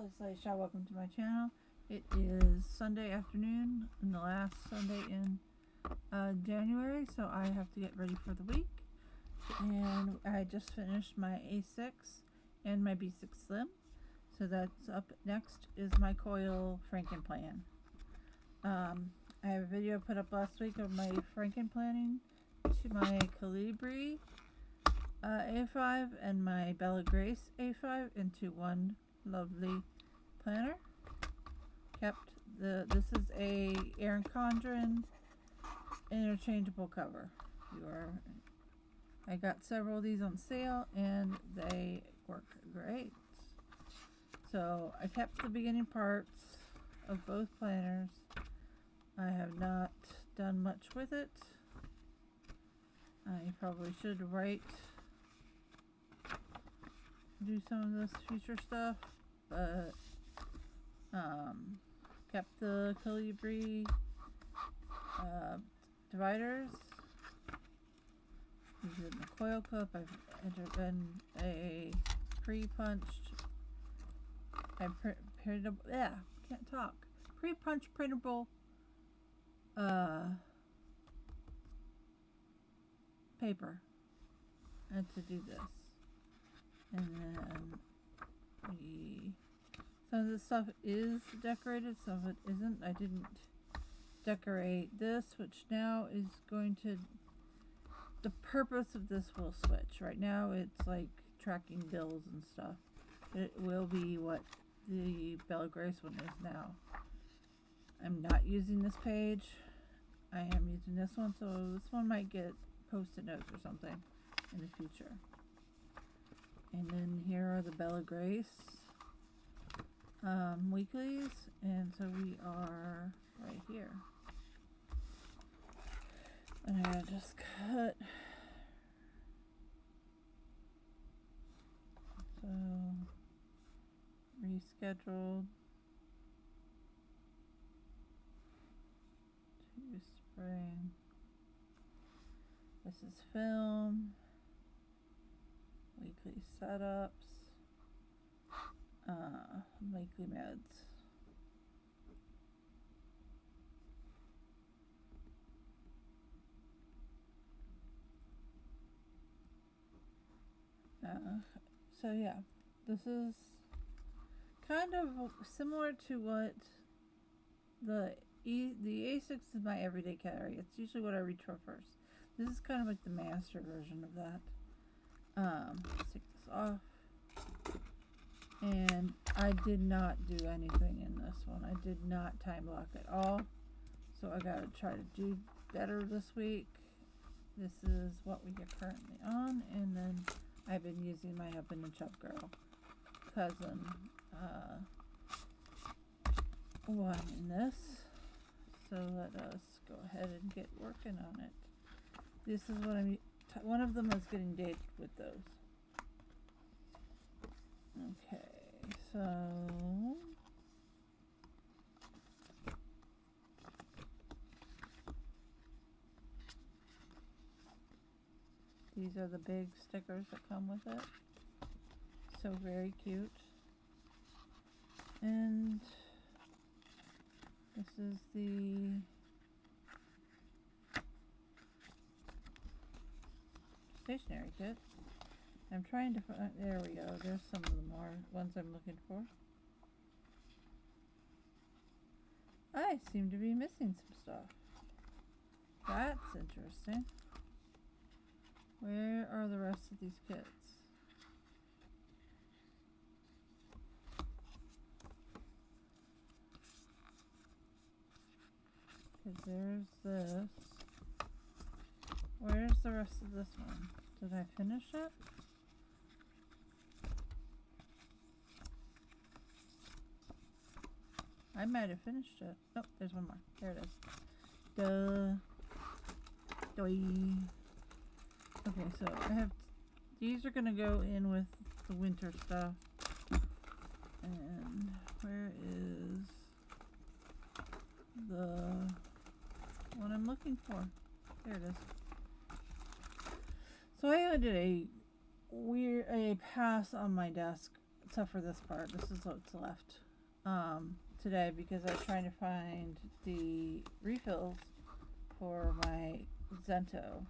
Hello, Salisha. Welcome to my channel. It is Sunday afternoon and the last Sunday in January, so I have to get ready for the week. And I just finished my A6 and my B6 Slim. So that's up next is my coil Franken-planned. I have a video put up last week of my Franken-planning to my Colibri A5 and my Bella Grace A5 into one lovely planner. This is a Erin Condren interchangeable cover. I got several of these on sale and they work great. So I kept the beginning parts of both planners. I have not done much with it. I probably should do some of this future stuff, but kept the Colibri dividers. These are the coil cup. I've entered in a pre-punched. Pre-punched printable paper, and to do this. And then some of this stuff is decorated, some of it isn't. I didn't decorate this, which now is going to, the purpose of this will switch. Right now it's like tracking bills and stuff. It will be what the Bella Grace one is now. I'm not using this page. I am using this one, so this one might get post-it notes or something in the future. And then here are the Bella Grace weeklies, and so we are right here. And I just cut. So rescheduled to spring. This is film. Weekly setups, weekly meds. So yeah, this is kind of similar to what the A6 is my everyday carry. It's usually what I reach for first. This is kind of like the master version of that. Let's take this off. And I did not do anything in this one. I did not time block at all. So I gotta try to do better this week. This is what we are currently on. And then I've been using my Up and Chub Girl cousin one in this. So let us go ahead and get working on it. This is what I'm. One of them is getting dated with those. Okay, so these are the big stickers that come with it. So very cute. And this is the stationery kit. I'm trying to find, there we go, there's some of the more ones I'm looking for. I seem to be missing some stuff. That's interesting. Where are the rest of these kits? Because there's this. Where's the rest of this one? Did I finish it? I might have finished it. Oh, there's one more. There it is. Duh. Doi. Okay, so I have, these are gonna go in with the winter stuff. And where is the one I'm looking for? There it is. So I did a pass on my desk except for this part. This is what's left today, because I was trying to find the refills for my Zento.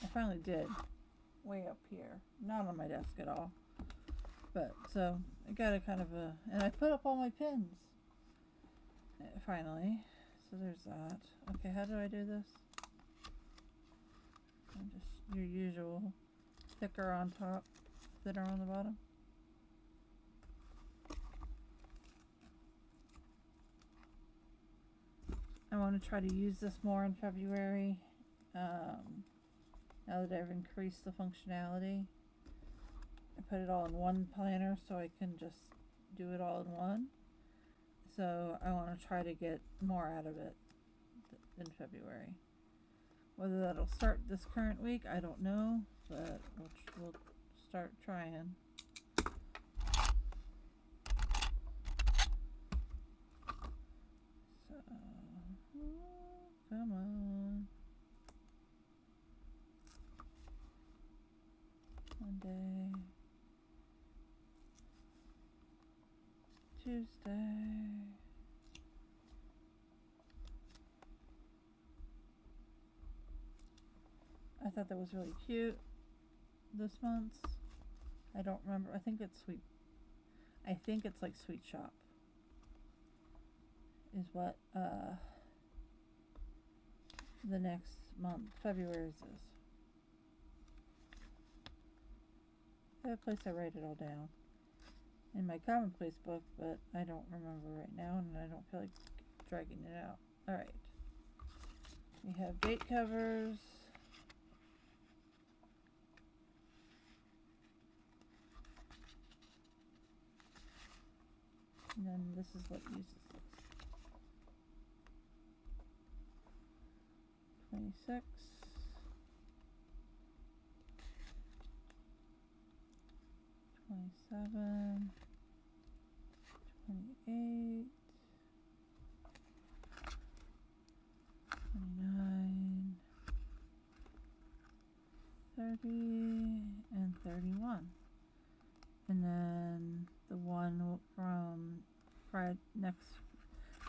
I finally did, way up here, not on my desk at all. But so I got a kind of a, and I put up all my pins finally. So there's that. Okay, how do I do this? Just your usual, thicker on top, thinner on the bottom. I want to try to use this more in February. Now that I've increased the functionality, I put it all in one planner so I can just do it all in one. So I want to try to get more out of it in February. Whether that'll start this current week, I don't know, but we'll start trying. So, come on. Monday, Tuesday, I thought that was really cute. This month's, I don't remember. I think it's sweet. I think it's like Sweet Shop is what the next month, February's is. I have a place I write it all down in my commonplace book, but I don't remember right now, and I don't feel like dragging it out. Alright. We have date covers. And then this is what uses this. 26. 27, 28, 29, 30, and 31. And then the one from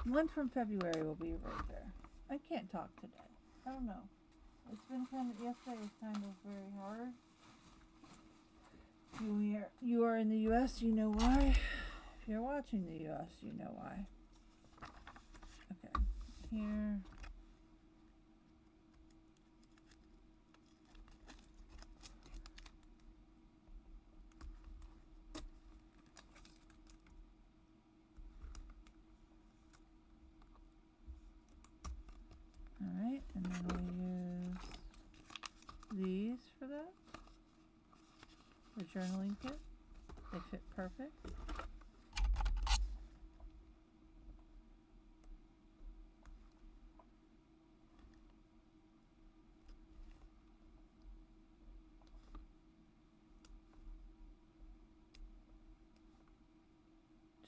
one from February will be right there. I can't talk today. I don't know. It's been yesterday was kind of very hard. You are in the U.S., you know why. If you're watching the U.S., you know why. Okay, here. Alright, and then we'll use these for that. The journaling kit. They fit perfect.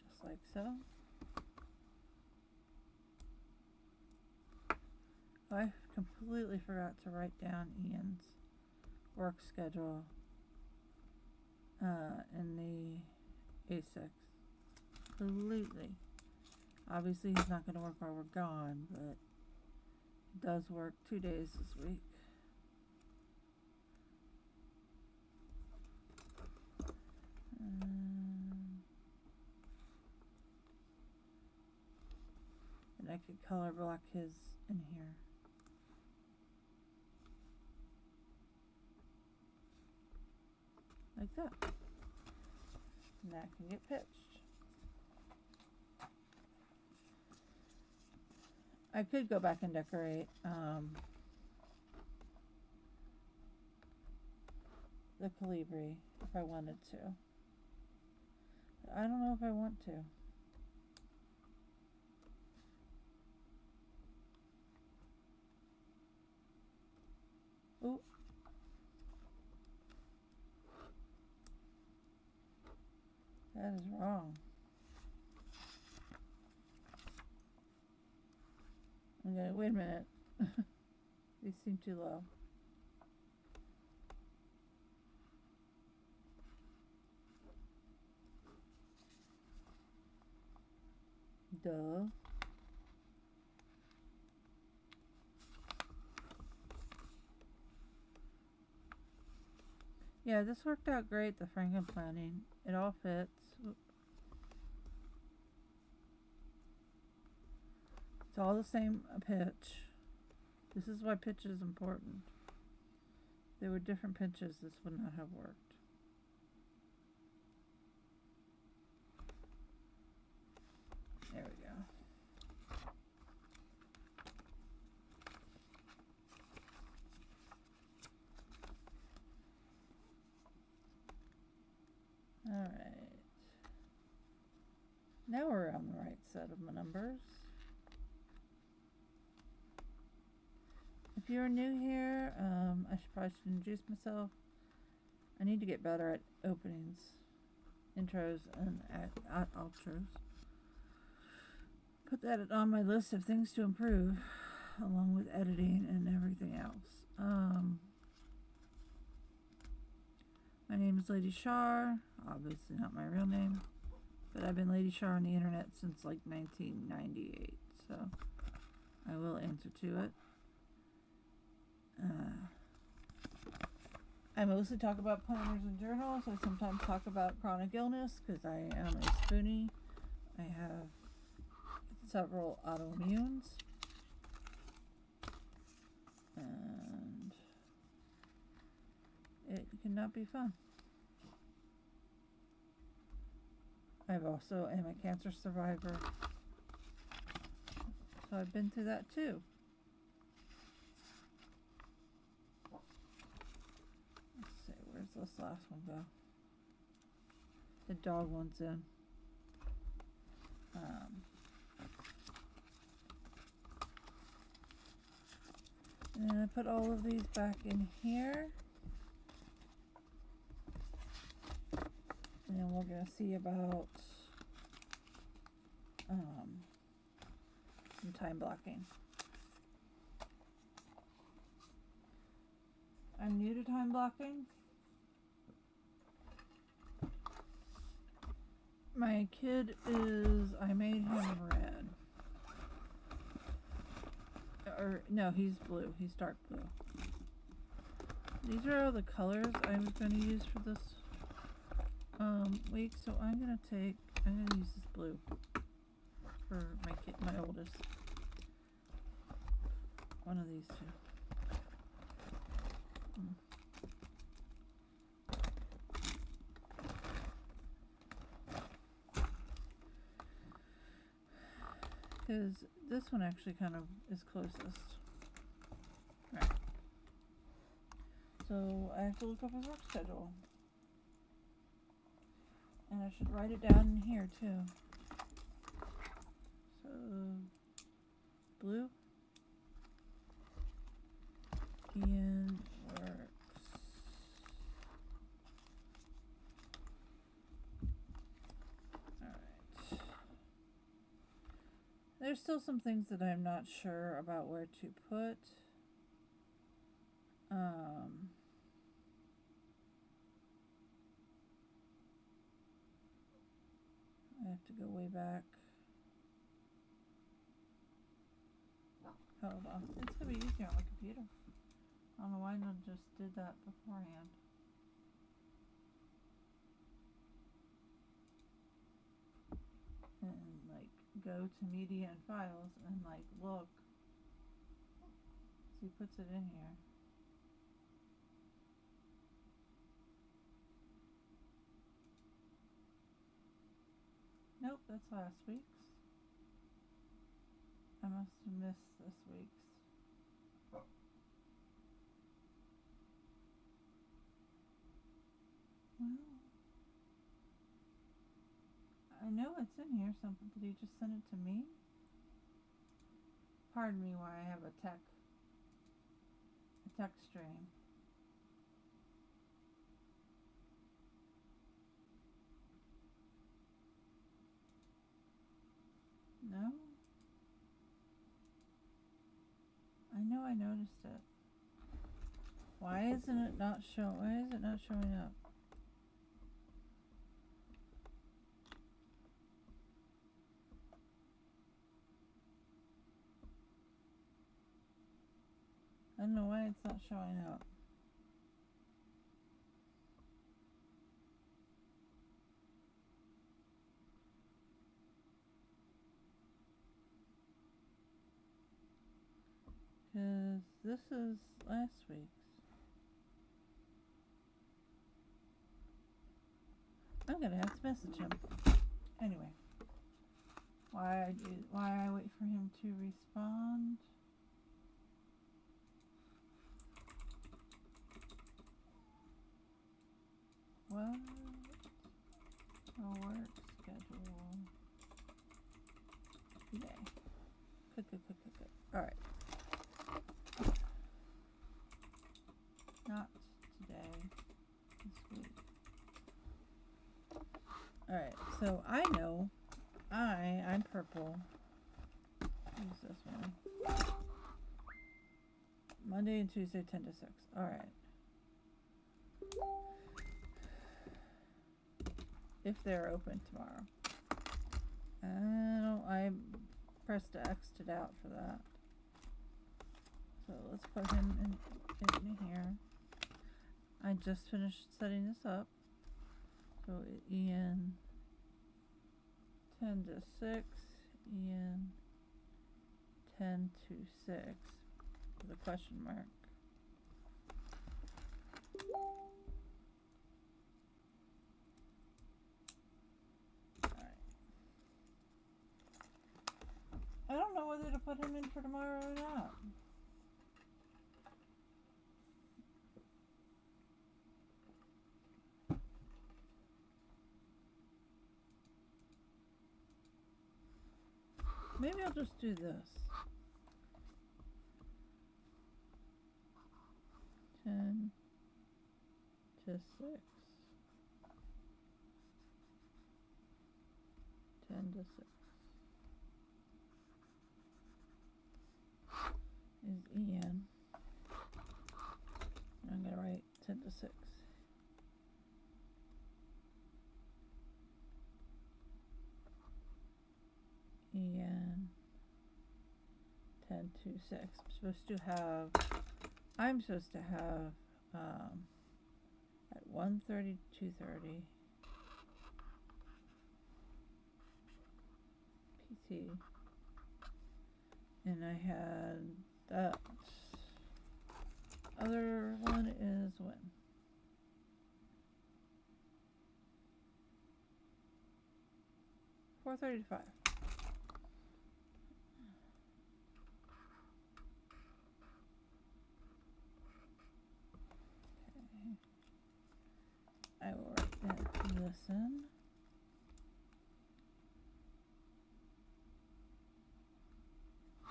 Just like so. I completely forgot to write down Ian's work schedule in the A6. Completely. Obviously he's not going to work while we're gone, but he does work 2 days this week. And I could color block his in here. Like that. And that can get pitched. I could go back and decorate the Colibri if I wanted to. But I don't know if I want to. Ooh. That is wrong. Okay, wait a minute. These seem too low. Duh. Yeah, this worked out great, the Franken-planning. It all fits. It's all the same pitch. This is why pitch is important. If there were different pitches, this would not have worked. There we go. Alright. Now we're on the right set of my numbers. If you're new here, I probably should introduce myself. I need to get better at openings, intros, and outros. Put that on my list of things to improve, along with editing and everything else. My name is Lady Shar, obviously not my real name, but I've been Lady Shar on the internet since like 1998, so I will answer to it. I mostly talk about planners and journals. I sometimes talk about chronic illness because I am a spoonie. I have several autoimmunes. And it cannot be fun. I also am a cancer survivor. So I've been through that too. Where's this last one go? The dog one's in. And I put all of these back in here. And then we're going to see about some time blocking. I'm new to time blocking. My kid I made him red. Or, no, he's blue. He's dark blue. These are all the colors I was going to use for this week. So I'm going to use this blue for my kid, my oldest. One of these two. Because this one actually kind of is closest. Right. So I have to look up his work schedule. And I should write it down in here too. So, blue. Ian works. There's still some things that I'm not sure about where to put. I have to go way back. Hold on. It's going to be easier on my computer. I don't know why I just did that beforehand. And like go to media and files and like look. So he puts it in here. Nope, that's last week's. I must have missed this week's. Well, I know it's in here. Something. Did you just send it to me? Pardon me while I have a text stream. No? I know I noticed it. Why is it not showing up? don't know why it's not showing up. Because this is last week's. I'm gonna have to message him. Anyway, why I wait for him to respond? What? A work schedule today. Good. All right. Not today. This week. All right. So I know I'm purple. Who's this one? Monday and Tuesday, 10 to 6. All right. If they're open tomorrow. I pressed X'd it out for that. So let's put him in here. I just finished setting this up. So Ian 10 to 6, Ian 10 to 6 with a question mark. I don't know whether to put him in for tomorrow or not. Maybe I'll just do this. 10 to 6. 10 to 6. Is Ian. I'm going to write 10 to 6. Ian 10 to 6. I'm supposed to have at 1:30 to 2:30 PT. And I had that other one is when? $4:30 to 5. Okay. I will write that listen.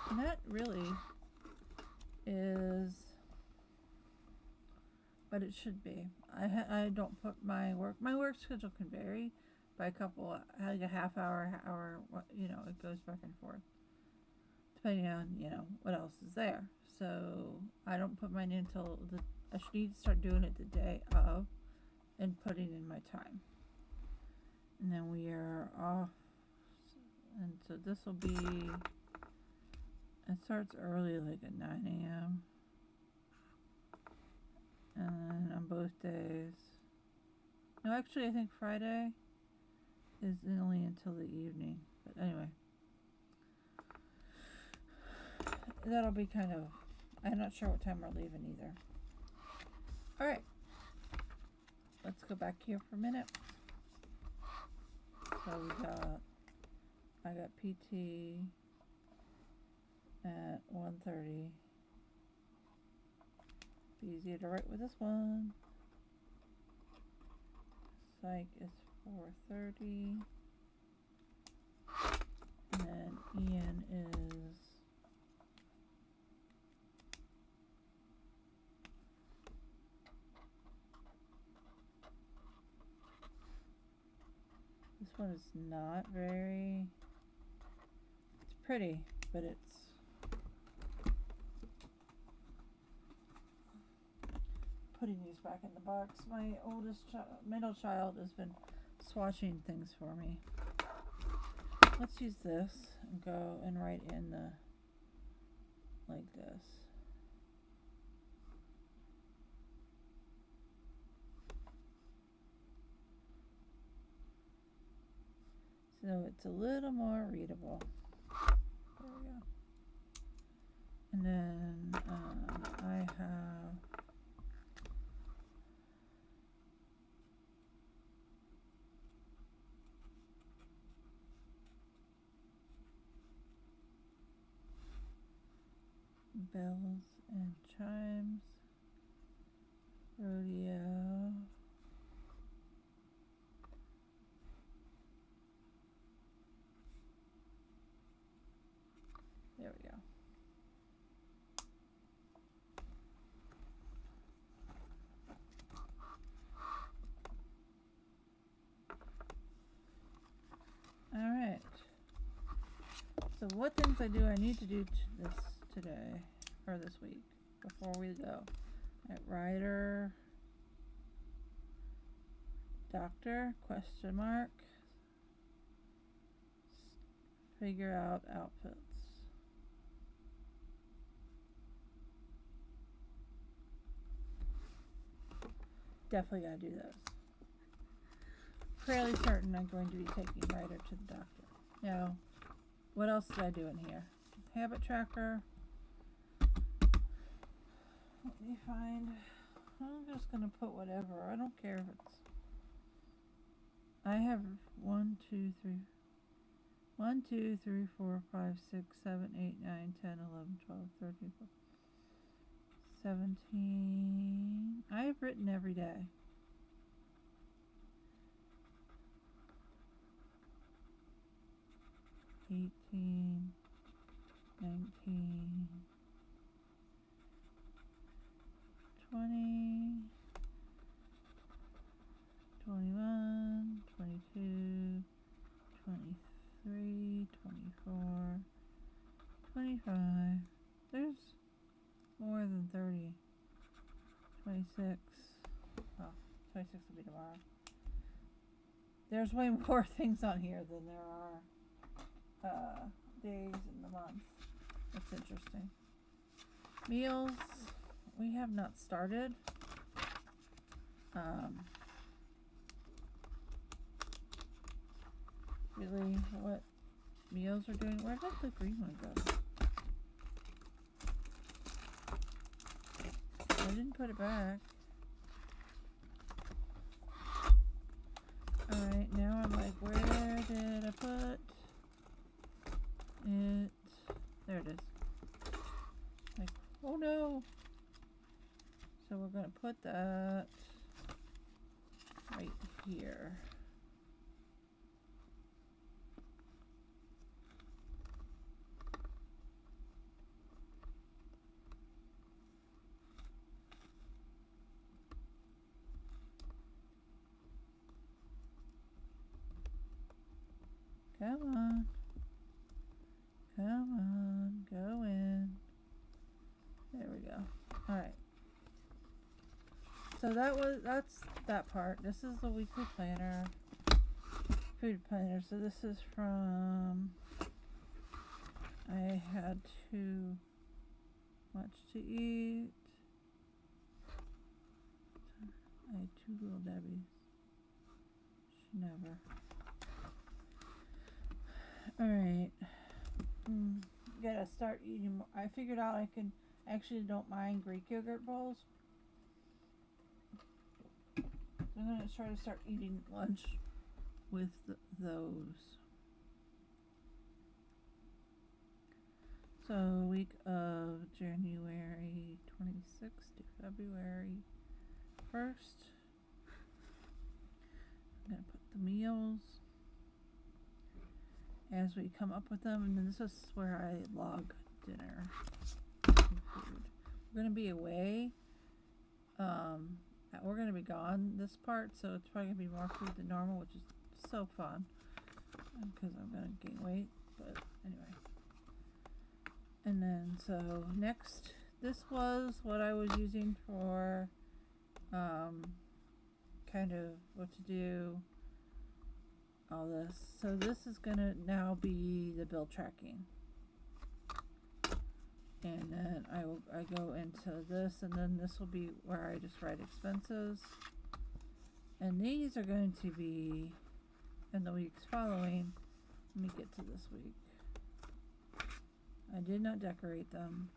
And that really is what it should be. I don't put my work schedule can vary by like a half hour, it goes back and forth depending on, what else is there. So I don't put mine in until I should need to start doing it the day of and putting in my time. And then we are off, and so this will be, it starts early, like at 9 a.m. And on both days. No, actually, I think Friday is only until the evening. But anyway. That'll be I'm not sure what time we're leaving either. Alright. Let's go back here for a minute. So I got PT at 1:30. Easier to write with this one. Psych is 4:30. And then Ian is this one is not very, it's pretty, but it's putting these back in the box. My middle child has been swatching things for me. Let's use this and go and write in like this. so it's a little more readable. There we go. And then I have bells and chimes, rodeo, there we go. Alright, so what things I need to do today, or this week, before we go. At writer, doctor, question mark, figure out outfits. Definitely gotta do those. Fairly certain I'm going to be taking writer to the doctor. Now, what else did I do in here? Habit tracker. Let me find. I'm just gonna put whatever. I don't care if it's. I have 1, 2, 3, 4, 5, 6, 7, 8, 9, 10, 11, 12, 13, 14, 17. I have written every day. 18, 19, 20, 21, 22, 23, 24, 25. There's more than 30. 26. Oh, 26 will be tomorrow. There's way more things on here than there are days in the month. That's interesting. Meals, we have not started. Really, what meals are doing? Where did the green one go? I didn't put it back. Alright, now I'm like, where did I put it? There it is. Like, oh no! So we're gonna put that right here. Come on. Come on. Go in. There we go. Alright. So that's that part. This is the weekly planner. Food planner. So this is from, I had too much to eat. I had 2 little Debbies. Never. Alright. Gotta start eating more. I figured out I can actually don't mind Greek yogurt bowls. I'm gonna try to start eating lunch with those. So week of January 26th to February 1st. I'm gonna put the meals as we come up with them, and then this is where I log dinner and food. We're gonna be away. We're gonna be gone this part, so it's probably gonna be more food than normal, which is so fun because I'm gonna gain weight. But anyway, and then so next, this was what I was using for kind of what to do. All this. So this is gonna now be the bill tracking, and then I go into this, and then this will be where I just write expenses, and these are going to be in the weeks following Let me get to this week. I did not decorate them.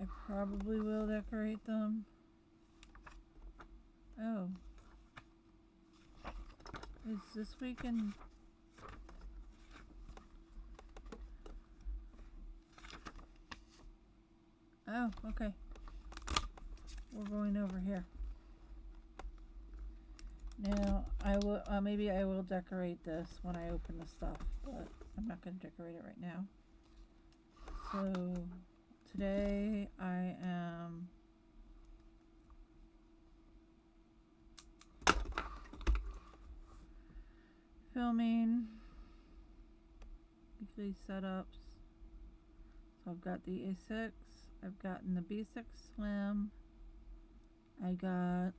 I probably will decorate them. Oh. Is this weekend? Oh, okay. We're going over here. Now, I will, maybe I will decorate this when I open the stuff, but I'm not going to decorate it right now. So, today I am filming weekly setups. So I've got the A6, I've gotten the B6 Slim, I got,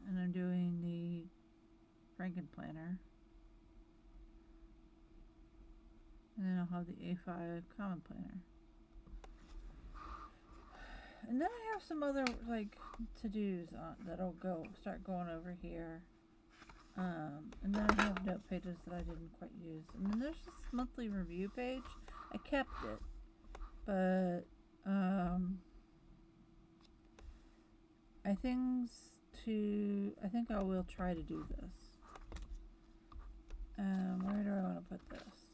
and I'm doing the Franken-planner, and then I'll have the A5 Common Planner. And then I have some other like to-dos that'll start going over here. And then I have note pages that I didn't quite use. And then there's this monthly review page. I kept it, but I think I will try to do this. Where do I want to put this?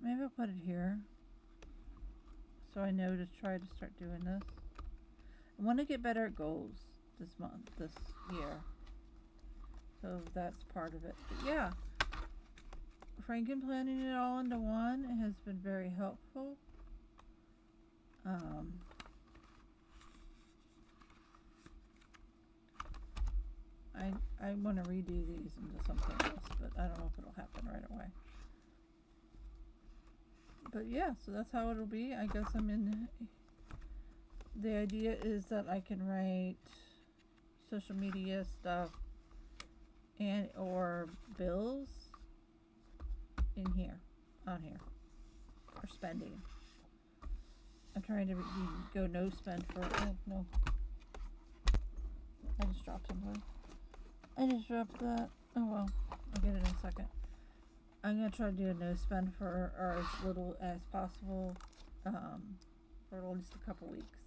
Maybe I'll put it here, so I know to try to start doing this. I want to get better at goals this year, so that's part of it. But yeah, Franken-planning it all into one has been very helpful. I want to redo these into something else, but I don't know if it'll happen right away. But yeah, so that's how it'll be. I guess the idea is that I can write social media stuff and or bills on here, or spending. I'm trying to go no spend for, no. I just dropped something. I just dropped that. Oh well, I'll get it in a second. I'm going to try to do a no spend for or as little as possible for at least a couple weeks.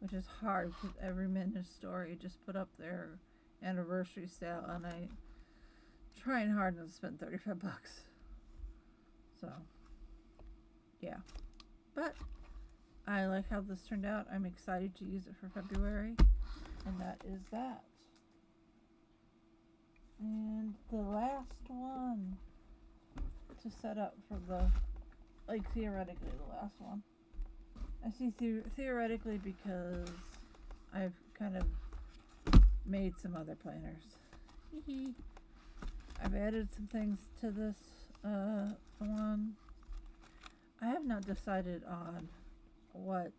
Which is hard because every Minute Story just put up their anniversary sale and I'm trying hard not to spend $35. So, yeah. But I like how this turned out. I'm excited to use it for February. And that is that. And the last one to set up for theoretically the last one. I see theoretically because I've kind of made some other planners. I've added some things to this one. I have not decided on what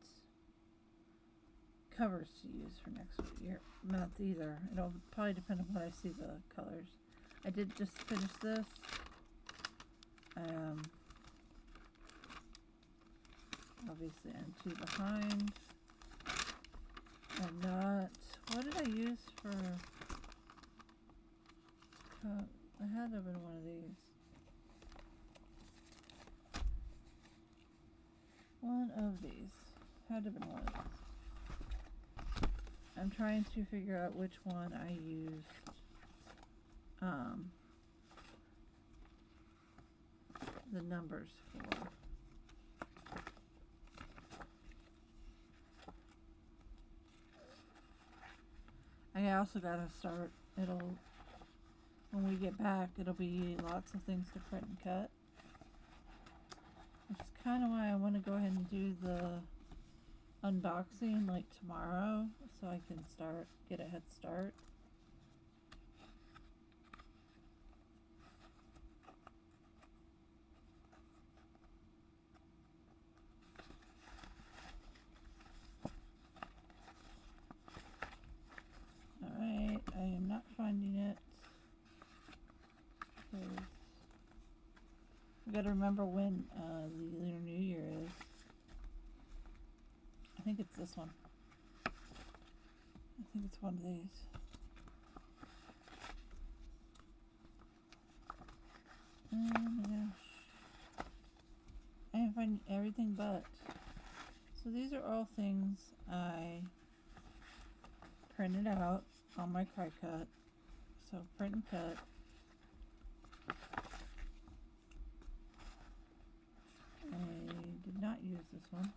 covers to use for next month either. It'll probably depend on what I see the colors. I did just finish this. Obviously I'm too behind. I'm not. What did I use for? I had to have been one of these. One of these. Had to have been one of these. I'm trying to figure out which one I used. The numbers for. I also gotta start. When we get back, it'll be lots of things to print and cut. Which is kind of why I want to go ahead and do the unboxing like tomorrow, so I can get a head start. Alright, I am not finding it. I gotta remember when the Lunar New Year is. I think it's this one. I think it's one of these. everything but. So these are all things I printed out on my card cut. So print and cut. I did not use this one.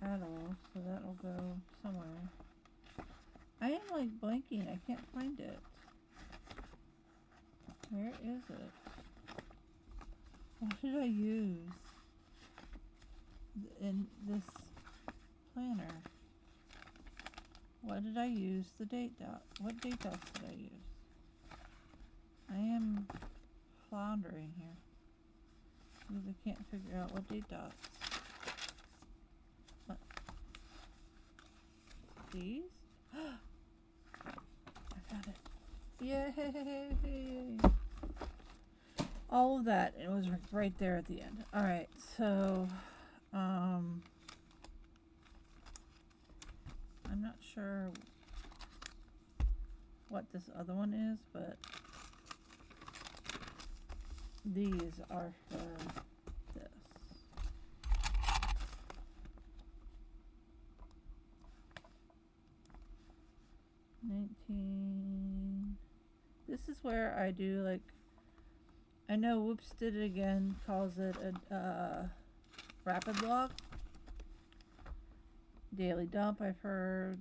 At all, so that'll go somewhere. I am like blanking, I can't find it. Where is it? What did I use in this planner? What did I use the date dot? What date dots did I use? I am floundering here because I can't figure out what date dots. What? These? I got it. Yay! All of that, it was right there at the end. Alright, so I'm not sure what this other one is, but these are for this. This is where I do like, I know Whoops Did It Again calls it a rapid log. Daily dump I've heard.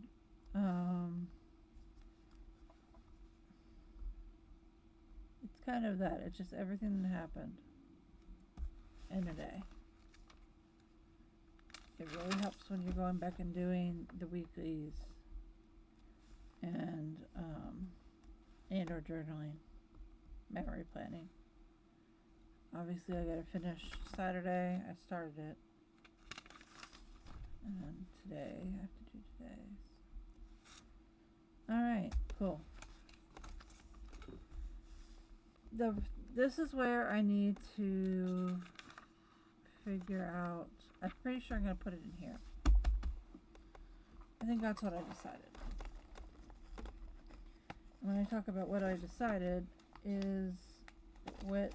It's kind of that. It's just everything that happened in a day. It really helps when you're going back and doing the weeklies and or journaling, memory planning. Obviously, I gotta finish Saturday. I started it, and today I have to do today's. All right, cool. This is where I need to figure out. I'm pretty sure I'm gonna put it in here. I think that's what I decided. When I talk about what I decided is what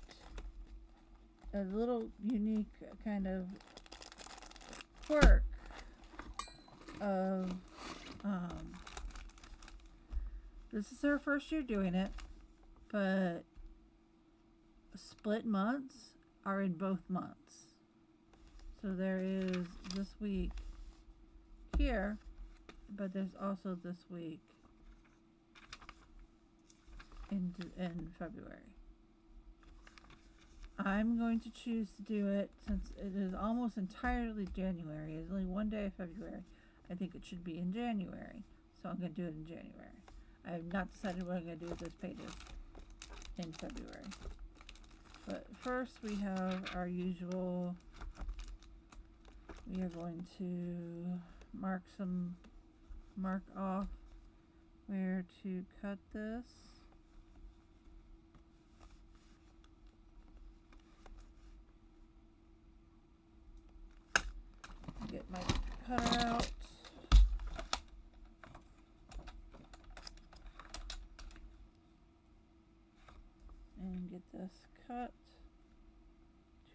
a little unique kind of quirk of this is our first year doing it, but split months are in both months. So there is this week here, but there's also this week in February. I'm going to choose to do it since it is almost entirely January. It's only one day of February. I think it should be in January, so I'm going to do it in January. I have not decided what I'm going to do with those pages in February. But first we have our usual, we are going to mark off where to cut this. Get my cutter out. And get this cut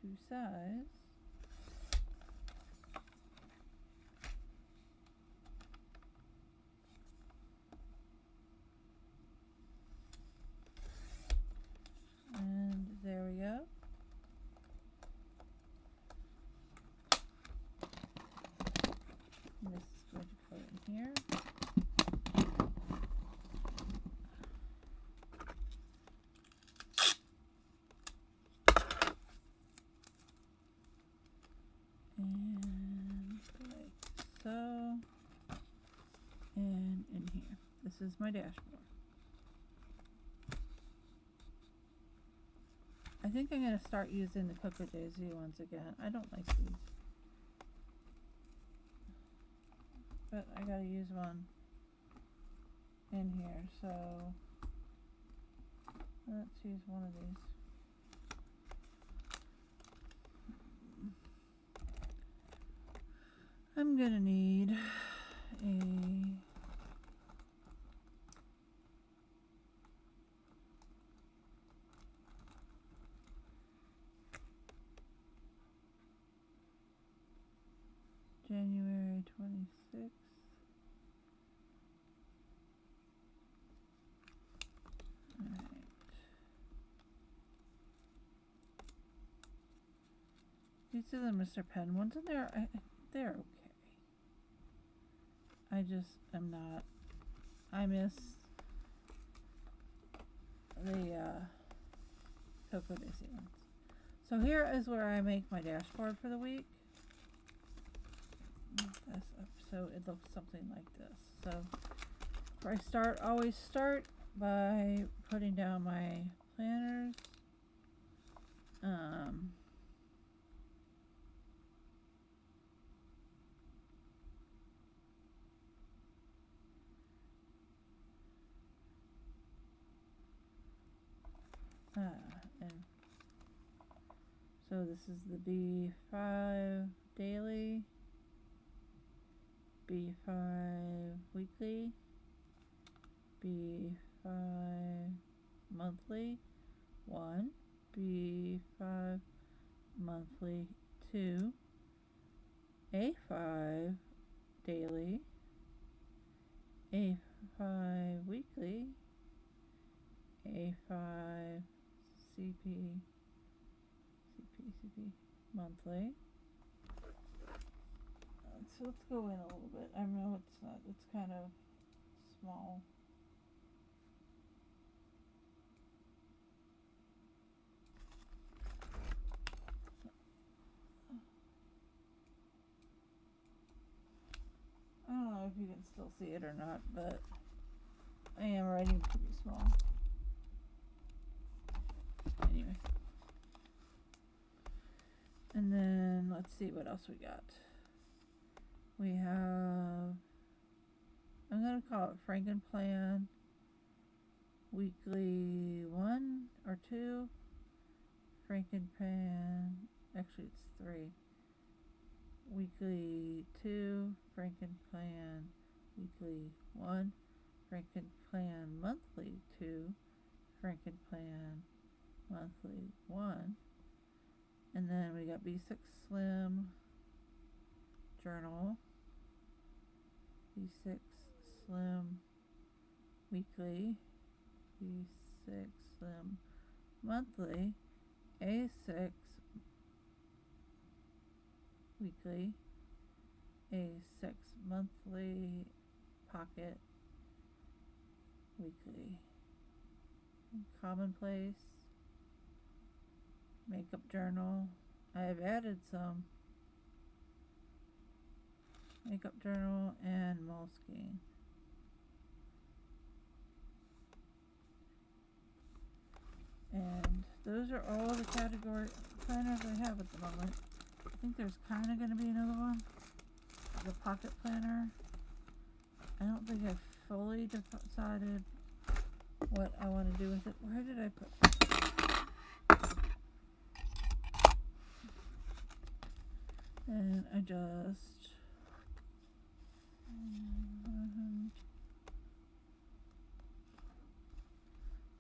to size. And there we go. This is going to go in here. And like so. And in here. This is my dashboard. I think I'm going to start using the Cocoa Daisy ones again. I don't like these. But I gotta use one in here, so let's use one of these. I'm gonna need a These are the Mr. Penn ones, and they're okay. I just am not. I miss the Cocoa Daisy ones. So here is where I make my dashboard for the week. So it looks something like this. So I always start by putting down my planners. And so this is the B5 daily, B5 weekly, B5 monthly 1, B5 monthly 2, A5 daily, A5 weekly, A5 CP monthly. So let's go in a little bit. I know it's kind of small. I don't know if you can still see it or not, but I am writing pretty small. Anyway. And then let's see what else we got. We have, I'm going to call it Franken-planned weekly 1 or 2. Franken-planned, actually it's 3. Weekly 2, Franken-planned weekly 1, Franken-planned monthly 2, Franken-planned monthly 1. And then we got B6 Slim journal, B6 Slim weekly, B6 Slim monthly, A6 weekly, A6 monthly pocket weekly, commonplace makeup journal. I have added some makeup journal and Moleskine. And those are all the category planners I have at the moment. I think there's kind of going to be another one, the pocket planner. I don't think I've fully decided what I want to do with it. Where did I put it? And I just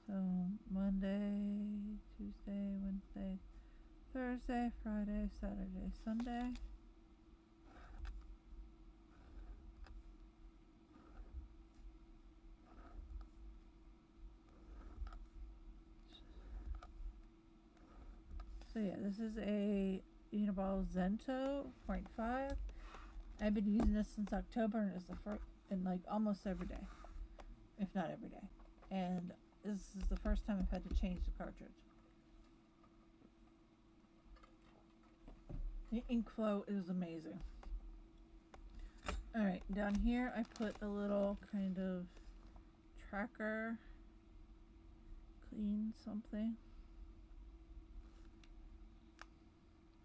so Monday, Tuesday, Wednesday, Thursday, Friday, Saturday, Sunday. So yeah, this is a Uniball Zento 0.5. I've been using this since October, and it's the first, and like almost every day, if not every day. And this is the first time I've had to change the cartridge. The ink flow is amazing. Alright, down here I put a little kind of tracker, clean something.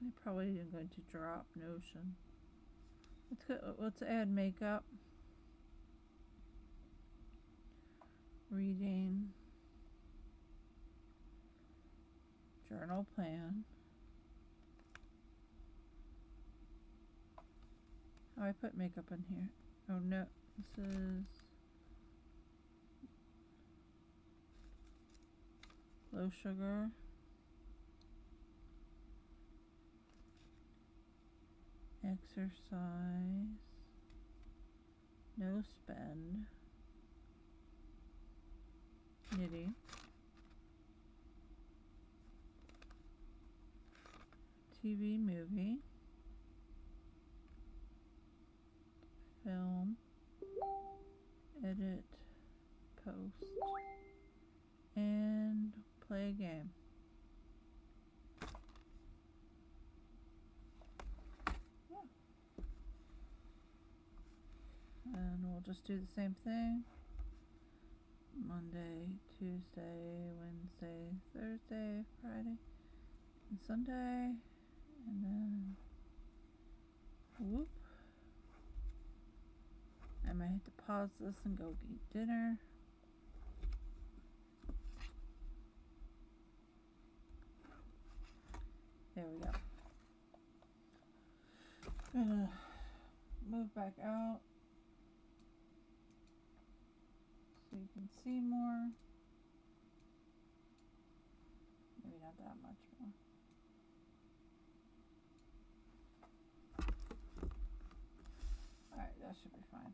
I'm probably even going to drop Notion. Let's add makeup, reading, journal plan. Oh, I put makeup in here. Oh no, this is low sugar. Exercise, no spend, knitting, TV movie, film, edit, post, and play a game. Yeah. And we'll just do the same thing. Monday, Tuesday, Wednesday, Thursday, Friday, and Sunday. And then, whoop. I might have to pause this and go eat dinner. There we go. Gonna move back out so you can see more. Maybe not that much more. Alright, that should be fine.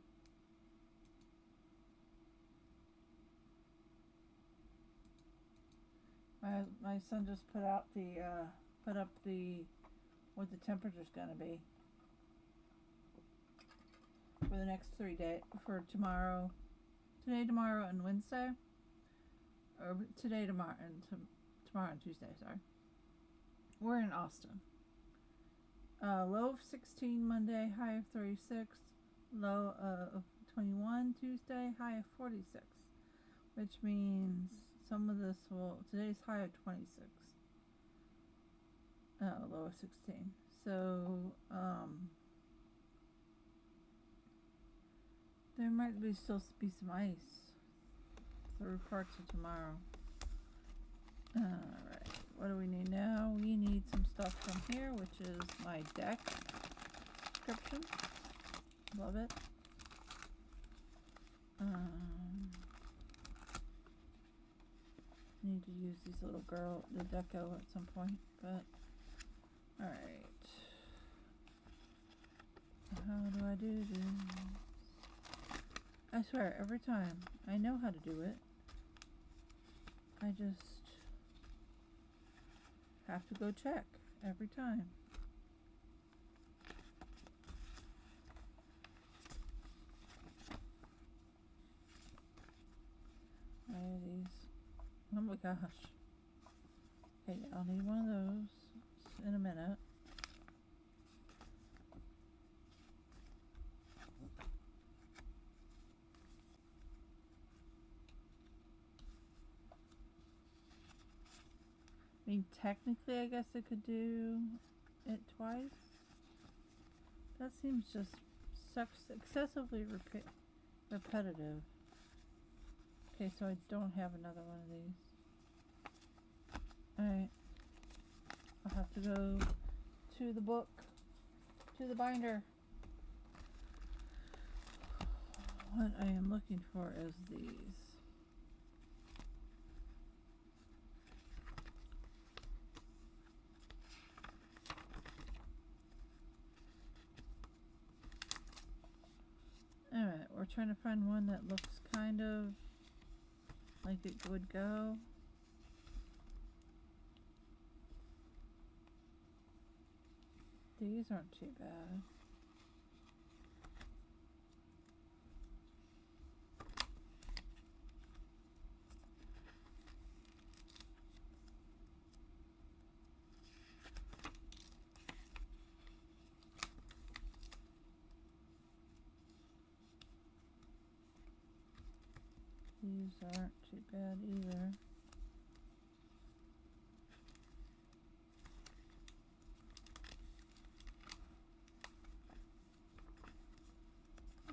My son just put up the what the temperature's gonna be for the next 3 days, for tomorrow, today, tomorrow, and Wednesday, or today, tomorrow, and tomorrow and Tuesday. Sorry, we're in Austin. Low of 16 Monday, high of 36. Low of 21 Tuesday, high of 46, which means some of this today's high of 26. Low of 16. So, there might still be some ice through parts of tomorrow. Alright, what do we need now? We need some stuff from here, which is my deck subscription. Love it. Need to use these little the deco at some point, but alright. How do I do this? I swear, every time I know how to do it, I just have to go check every time. These. Oh my gosh. Okay, I'll need one of those in a minute. I mean, technically, I guess I could do it twice. That seems just excessively repetitive. Okay, so I don't have another one of these. Alright. I'll have to go to the book, to the binder. What I am looking for is these. Alright, we're trying to find one that looks kind of like it would go. These aren't too bad. These aren't too bad either.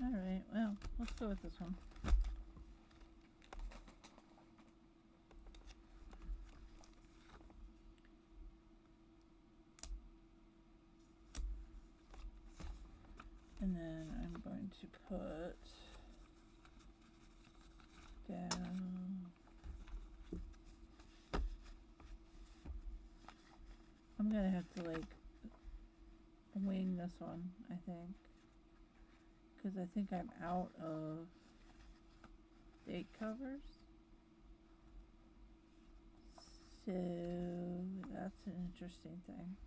Alright, well, let's go with this one. And then I'm going to put down, I'm gonna have to like wing this one, I think, because I think I'm out of date covers. So that's an interesting thing.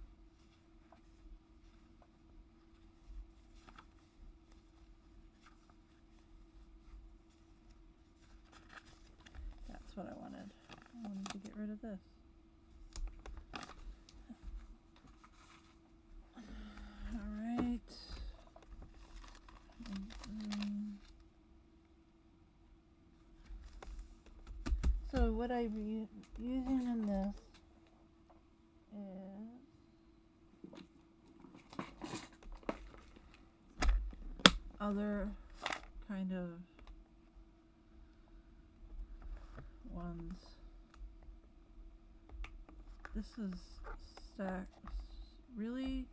that's what I wanted. I wanted to get rid of this. Alright. So what I be using in this is other kind of ones. This is stacked really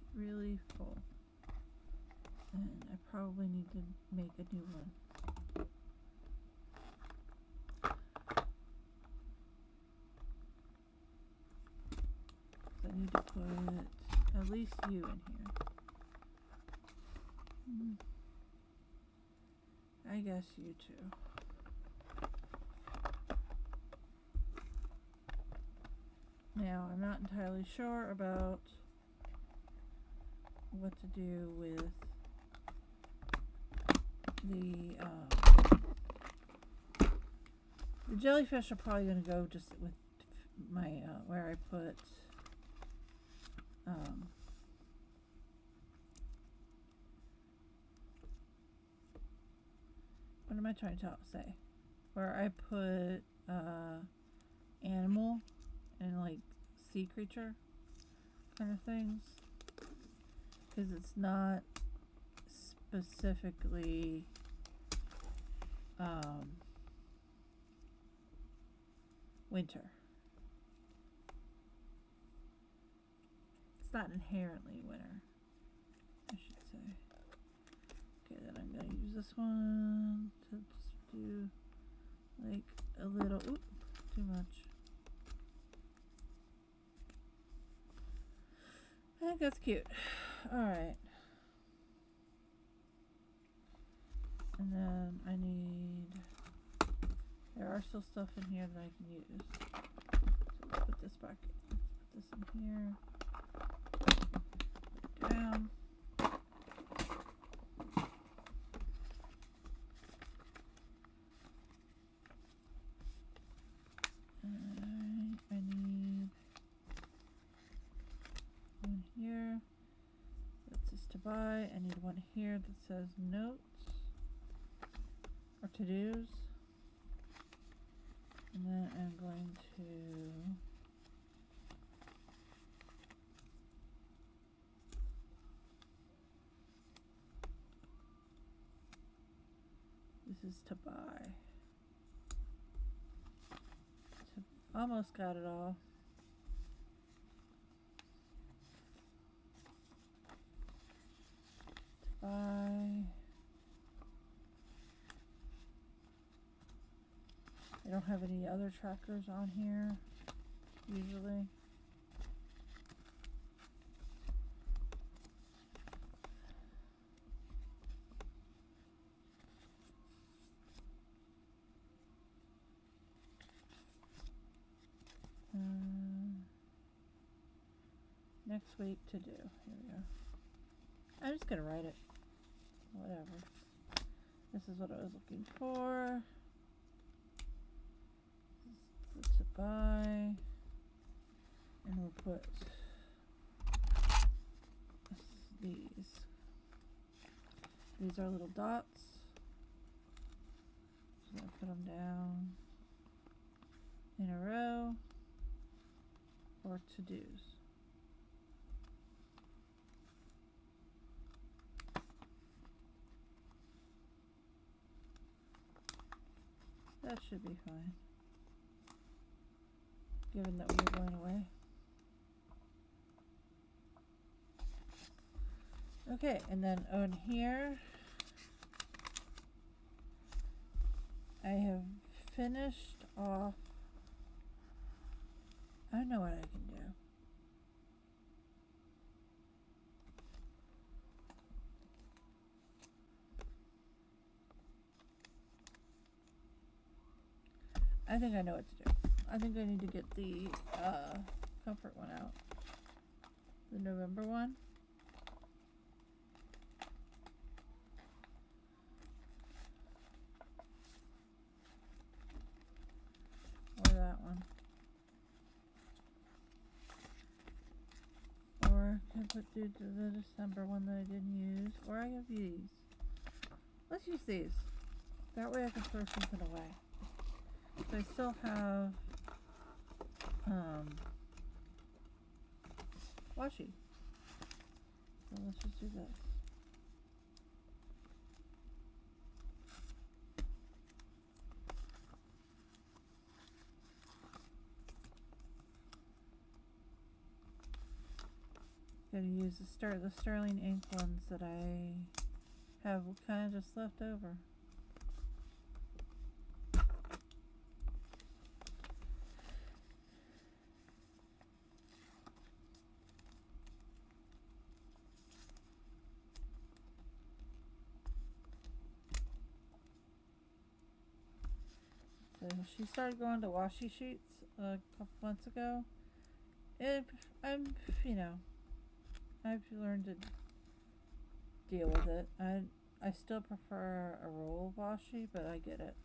full, and I probably need to make a new one. I need to put at least you in here. I guess you too. Now, I'm not entirely sure about what to do with the jellyfish are probably going to go just with my, where I put, what am I trying to say? Where I put, animal and like sea creature kind of things, because it's not specifically winter. It's not inherently winter, I should say. Okay, then I'm going to use this one to just do like a little, oop, too much. I think that's cute. Alright. And then I need, there are still stuff in here that I can use. So let's put this back, let's put this in here. Put it down. I need one here that says to buy. I need one here that says notes or to-dos. And then I'm going to this is to buy. Almost got it all. To buy. I don't have any other trackers on here, usually. Next week to do. Here we go. I'm just gonna write it. Whatever. This is what I was looking for. This is to buy. And we'll put these. These are little dots. So I put them down in a row or to-dos. That should be fine, given that we are going away. Okay, and then on here, I have finished off, I don't know what I can do. I think I know what to do. I think I need to get the comfort one out. The November one. one. Or I can put due to the December one that I didn't use. Or I have these. Let's use these. That way I can throw something away. So I still have washi. So let's just do this. Gonna use the sterling ink ones that I have kind of just left over. So she started going to washi sheets a couple months ago. I've learned to deal with it. I still prefer a roll of washi, but I get it.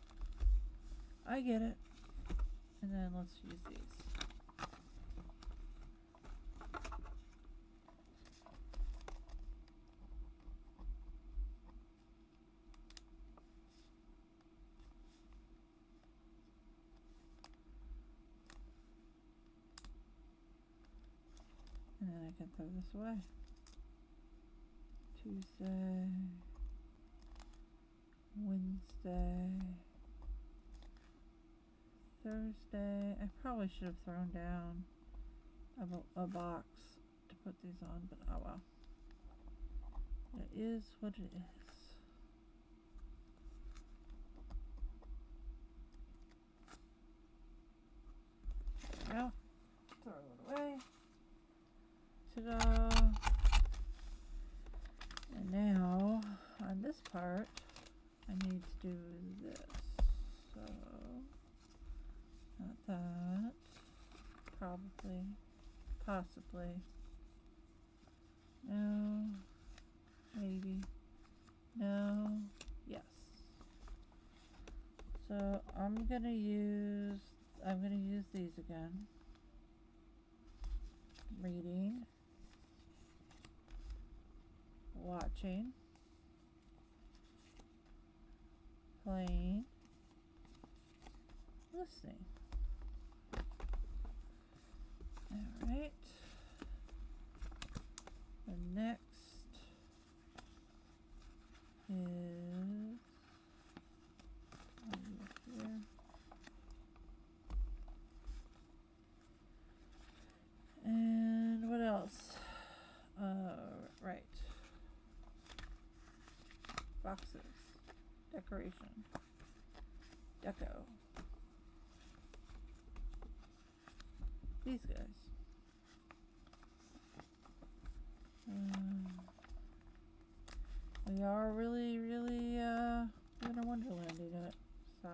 I get it. And then let's use these. And then I can throw this away. Tuesday, Wednesday, Thursday. I probably should have thrown down a box to put these on, but oh well. It is what it is. There we go. Throw it away. Ta-da! And now, on this part, I need to do this. So, not that. Probably. Possibly. No. Maybe. No. Yes. So, I'm gonna use these again. Reading. Watching, playing, listening. Alright. The next is here. And what else? Right. Boxes, decoration, deco. These guys. We are really Winter Wonderlanding it, so.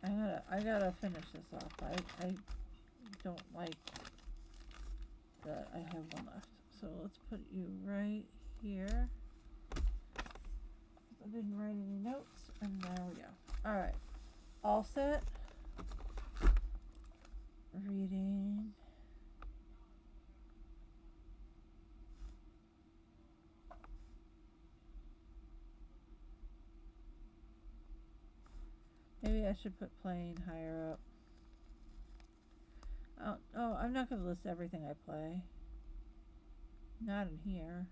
Alright, I gotta finish this off. I don't like that I have one left. So let's put you right here. I didn't write any notes, and there we go. Alright, all set. Reading. Maybe I should put playing higher up. Oh, I'm not going to list everything I play. Not in here.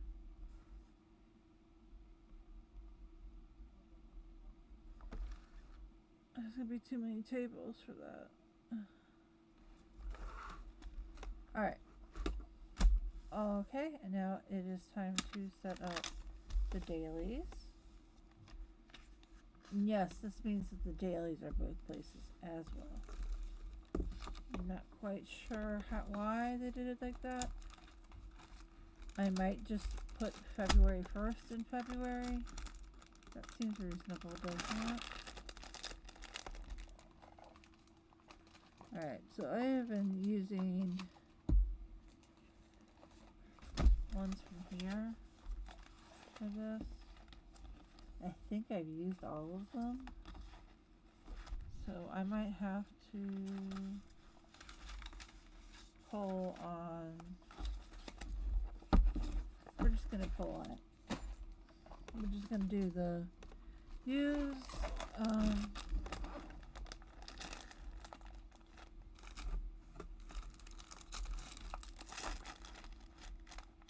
There's going to be too many tables for that. Alright. Okay, and now it is time to set up the dailies. And yes, this means that the dailies are both places as well. I'm not quite sure why they did it like that. I might just put February 1st in February. That seems reasonable, doesn't it? Alright, so I have been using ones from here for this. I think I've used all of them. So I might have to pull on, we're just going to pull on it. We're just going to do the use,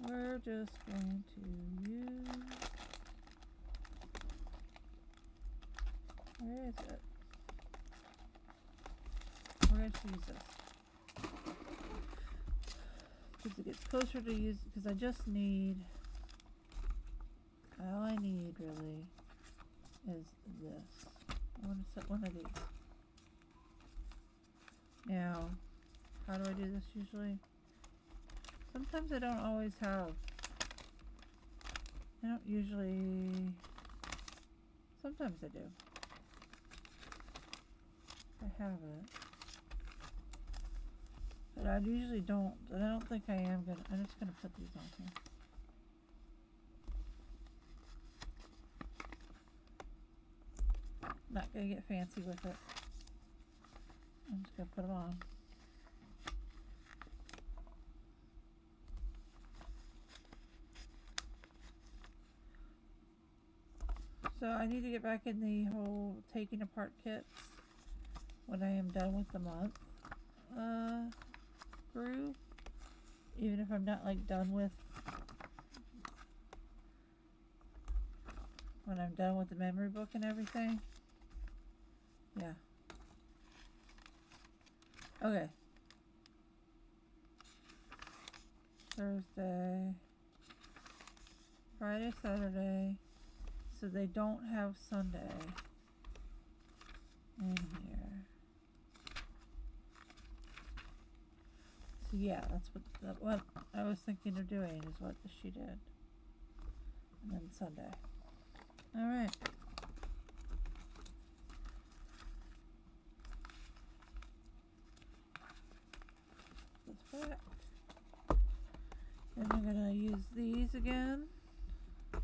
we're just going to use, where is it? We're going to use this. Because it gets closer to use, because I just need, all I need really is this. I want to set one of these. Now, how do I do this usually? Sometimes I don't always have, I don't usually, sometimes I do. I have it. But I usually don't, and I don't think I am gonna, I'm just gonna put these on here. Not gonna get fancy with it. I'm just gonna put them on. So I need to get back in the whole taking apart kits when I am done with the month groove. Even if I'm not like done with, when I'm done with the memory book and everything. Yeah. Okay. Thursday, Friday, Saturday. So they don't have Sunday in here. So yeah, that's what I was thinking of doing is what she did. And then Sunday. All right. That's back. And I'm gonna use these again. I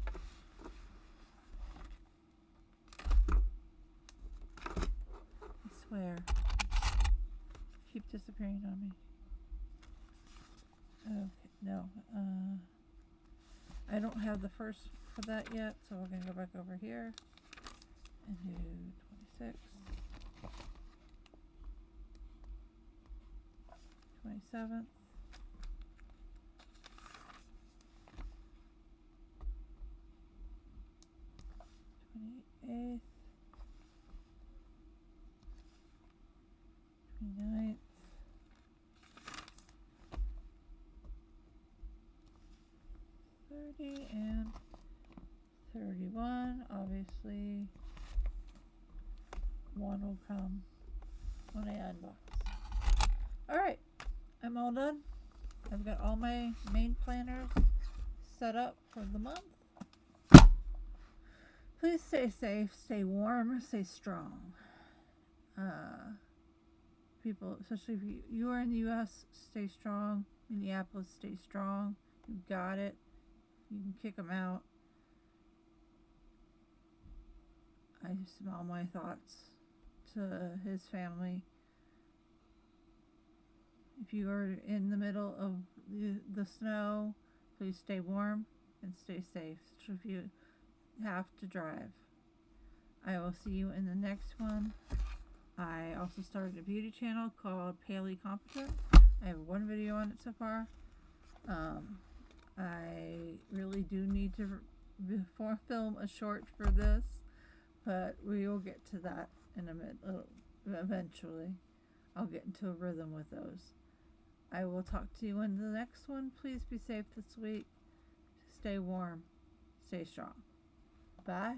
swear. Keep disappearing on me. Okay, no. I don't have the first for that yet, so we're gonna go back over here and do 26, 27th, 28th, 29th, 30 and 31. Obviously, one will come when I unbox. Alright, I'm all done. I've got all my main planners set up for the month. Please stay safe, stay warm, stay strong. People, especially if you are in the U.S., stay strong. Minneapolis, stay strong. You got it. You can kick them out. I just send all my thoughts to his family. If you are in the middle of the snow, please stay warm and stay safe. So if you have to drive, I will see you in the next one. I also started a beauty channel called Paley Competent. I have one video on it so far. I really do need to film a short for this, but we will get to that in a minute. Eventually, I'll get into a rhythm with those. I will talk to you in the next one. Please be safe this week. Stay warm. Stay strong. Bye.